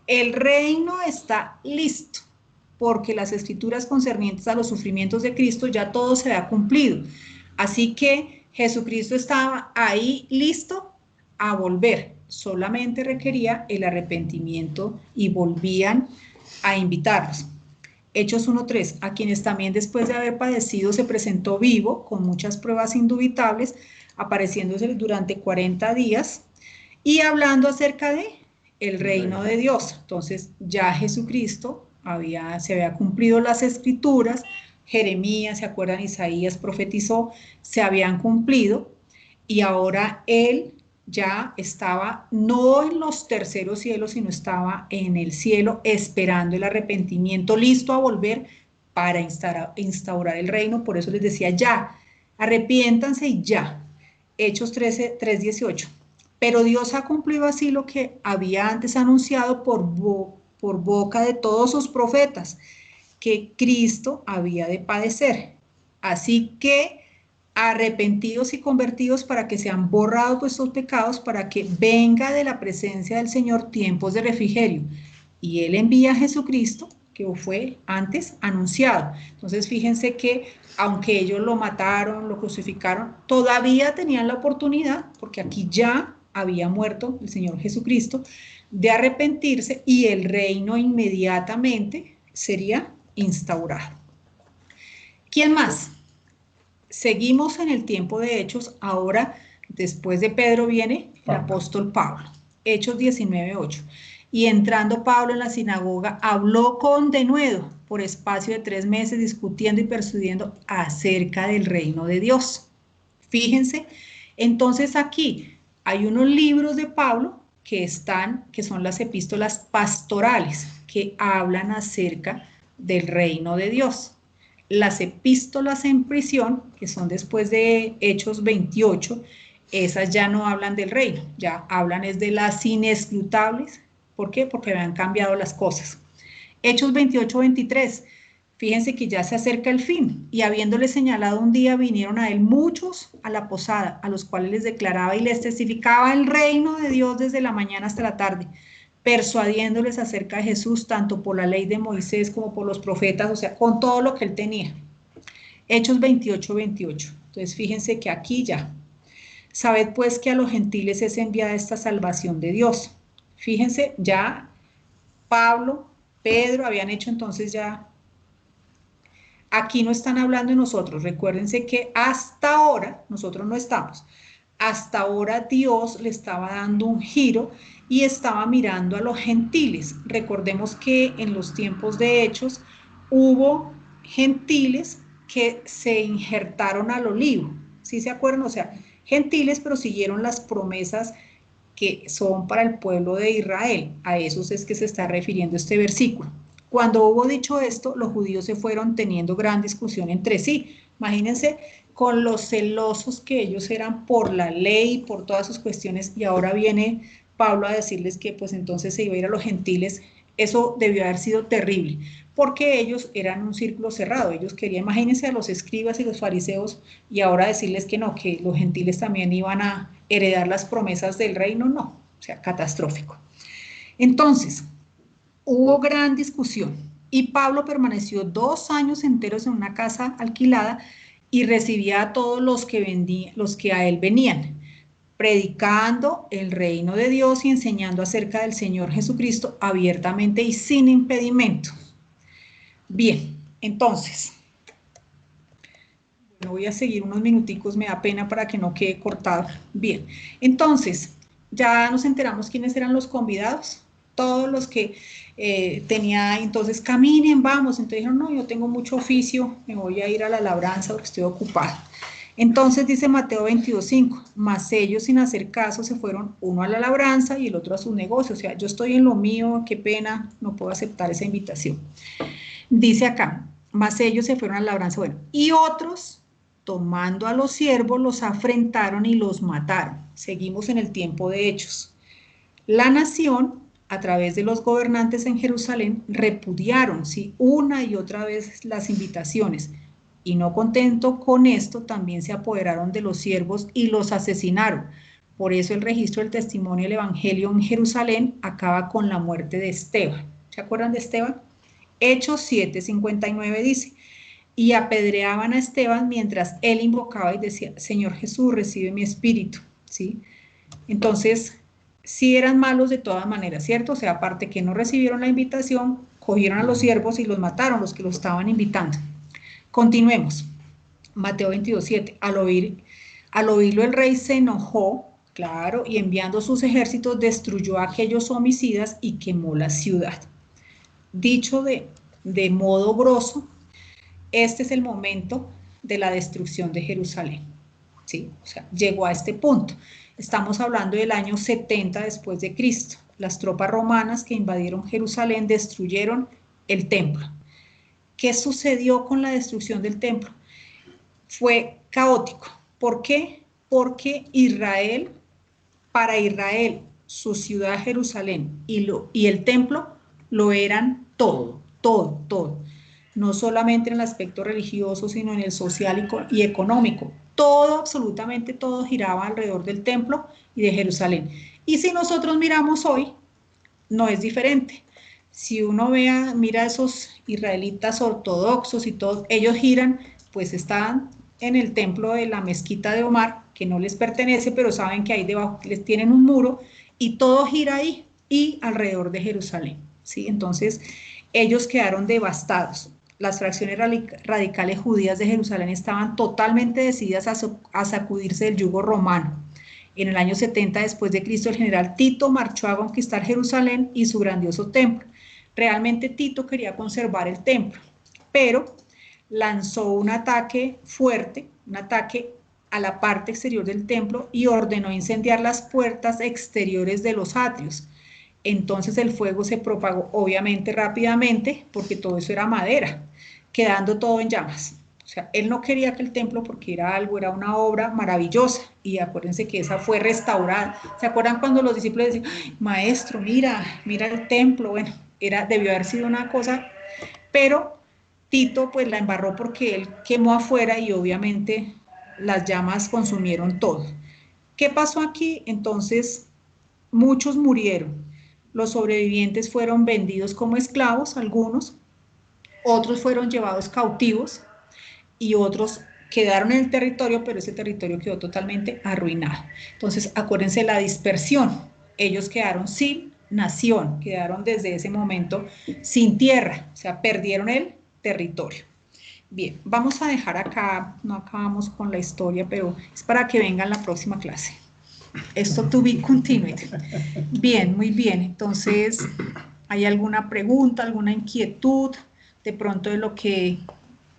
[SPEAKER 1] el reino está listo, porque las escrituras concernientes a los sufrimientos de Cristo ya todo se ha cumplido. Así que Jesucristo estaba ahí listo a volver. Solamente requería el arrepentimiento y volvían a invitarlos. Hechos 1:3, a quienes también después de haber padecido se presentó vivo, con muchas pruebas indubitables, apareciéndose durante 40 días y hablando acerca de el reino de Dios. Entonces ya Jesucristo se había cumplido las escrituras, Jeremías, ¿se acuerdan? Isaías profetizó, se habían cumplido y ahora él ya estaba no en los terceros cielos, sino estaba en el cielo esperando el arrepentimiento, listo a volver para instaurar el reino. Por eso les decía ya, arrepiéntanse y ya. Hechos 3:18. Pero Dios ha cumplido así lo que había antes anunciado por boca de todos sus profetas, que Cristo había de padecer. Así que arrepentidos y convertidos para que sean borrados vuestros pecados, para que venga de la presencia del Señor tiempos de refrigerio. Y Él envía a Jesucristo, que fue antes anunciado. Entonces fíjense que aunque ellos lo mataron, lo crucificaron, todavía tenían la oportunidad, porque aquí ya había muerto el Señor Jesucristo, de arrepentirse y el reino inmediatamente sería instaurado. ¿Quién más? Seguimos en el tiempo de Hechos. Ahora, después de Pedro, viene el apóstol Pablo. Hechos 19:8. Y entrando Pablo en la sinagoga, habló con denuedo por espacio de 3 meses, discutiendo y persuadiendo acerca del reino de Dios. Fíjense, entonces aquí hay unos libros de Pablo que son las epístolas pastorales, que hablan acerca del reino de Dios. Las epístolas en prisión, que son después de Hechos 28, esas ya no hablan del reino, ya hablan es de las inescrutables. ¿Por qué? Porque habían cambiado las cosas. Hechos 28:23, fíjense que ya se acerca el fin, y habiéndole señalado un día, vinieron a él muchos a la posada, a los cuales les declaraba y les testificaba el reino de Dios desde la mañana hasta la tarde, persuadiéndoles acerca de Jesús, tanto por la ley de Moisés como por los profetas, o sea, con todo lo que él tenía. Hechos 28:28. Entonces, fíjense que aquí ya. Sabed pues que a los gentiles es enviada esta salvación de Dios. Fíjense, ya Pablo, Pedro habían hecho entonces ya. Aquí no están hablando de nosotros. Recuérdense que hasta ahora nosotros no estamos. Hasta ahora Dios le estaba dando un giro y estaba mirando a los gentiles. Recordemos que en los tiempos de Hechos hubo gentiles que se injertaron al olivo. ¿Sí se acuerdan? O sea, gentiles, pero siguieron las promesas que son para el pueblo de Israel. A esos es que se está refiriendo este versículo. Cuando hubo dicho esto, los judíos se fueron teniendo gran discusión entre sí. Imagínense con los celosos que ellos eran por la ley, por todas sus cuestiones, y ahora viene Pablo a decirles que pues entonces se iba a ir a los gentiles. Eso debió haber sido terrible, porque ellos eran un círculo cerrado. Ellos querían, imagínense a los escribas y los fariseos, y ahora decirles que no, que los gentiles también iban a heredar las promesas del reino, no, o sea, catastrófico. Entonces, hubo gran discusión y Pablo permaneció 2 años enteros en una casa alquilada y recibía a todos los que a él venían, predicando el reino de Dios y enseñando acerca del Señor Jesucristo abiertamente y sin impedimento. Bien, entonces, bueno, voy a seguir unos minuticos, me da pena para que no quede cortado. Bien, entonces, ya nos enteramos quiénes eran los convidados. todos los que tenía, entonces caminen, vamos, entonces dijeron, no, yo tengo mucho oficio, me voy a ir a la labranza porque estoy ocupada. Entonces dice Mateo 22:5, mas ellos sin hacer caso se fueron uno a la labranza y el otro a su negocio, o sea, yo estoy en lo mío, qué pena, no puedo aceptar esa invitación. Dice acá, mas ellos se fueron a la labranza, bueno, y otros, tomando a los siervos, los afrentaron y los mataron. Seguimos en el tiempo de Hechos. La nación, a través de los gobernantes en Jerusalén, repudiaron, ¿sí?, una y otra vez las invitaciones, y no contento con esto, también se apoderaron de los siervos y los asesinaron. Por eso el registro del testimonio del Evangelio en Jerusalén acaba con la muerte de Esteban. ¿Se acuerdan de Esteban? Hechos 7:59 dice, y apedreaban a Esteban mientras él invocaba y decía, Señor Jesús, recibe mi espíritu, ¿sí? Entonces, sí eran malos de todas maneras, ¿cierto? O sea, aparte que no recibieron la invitación, cogieron a los siervos y los mataron, los que los estaban invitando. Continuemos. Mateo 22:7. Al oírlo el rey se enojó, claro, y enviando sus ejércitos destruyó a aquellos homicidas y quemó la ciudad. Dicho de modo grosso, este es el momento de la destrucción de Jerusalén, ¿sí? O sea, llegó a este punto. Estamos hablando del año 70 después de Cristo. Las tropas romanas que invadieron Jerusalén destruyeron el templo. ¿Qué sucedió con la destrucción del templo? Fue caótico. ¿Por qué? Porque para Israel, su ciudad Jerusalén y el templo lo eran todo, todo, todo. No solamente en el aspecto religioso, sino en el social y económico. Todo, absolutamente todo giraba alrededor del templo y de Jerusalén. Y si nosotros miramos hoy, no es diferente. Si uno mira a esos israelitas ortodoxos y todos, ellos giran, pues están en el templo de la mezquita de Omar, que no les pertenece, pero saben que ahí debajo les tienen un muro y todo gira ahí y alrededor de Jerusalén, ¿sí? Entonces, ellos quedaron devastados. Las fracciones radicales judías de Jerusalén estaban totalmente decididas a sacudirse del yugo romano. En el año 70 después de Cristo, el general Tito marchó a conquistar Jerusalén y su grandioso templo. Realmente Tito quería conservar el templo, pero lanzó un ataque fuerte, un ataque a la parte exterior del templo y ordenó incendiar las puertas exteriores de los atrios. Entonces el fuego se propagó obviamente rápidamente porque todo eso era madera, quedando todo en llamas. O sea, él no quería que el templo, porque era una obra maravillosa, y acuérdense que esa fue restaurada. ¿Se acuerdan cuando los discípulos decían, maestro, mira el templo? Bueno, debió haber sido una cosa, pero Tito pues la embarró porque él quemó afuera y obviamente las llamas consumieron todo. ¿Qué pasó aquí? Entonces, muchos murieron. Los sobrevivientes fueron vendidos como esclavos, algunos, otros fueron llevados cautivos y otros quedaron en el territorio, pero ese territorio quedó totalmente arruinado. Entonces, acuérdense la dispersión. Ellos quedaron sin nación, quedaron desde ese momento sin tierra, o sea, perdieron el territorio. Bien, vamos a dejar acá, no acabamos con la historia, pero es para que vengan la próxima clase. Esto to be continued. Bien, muy bien. Entonces, ¿hay alguna pregunta, alguna inquietud de pronto de lo que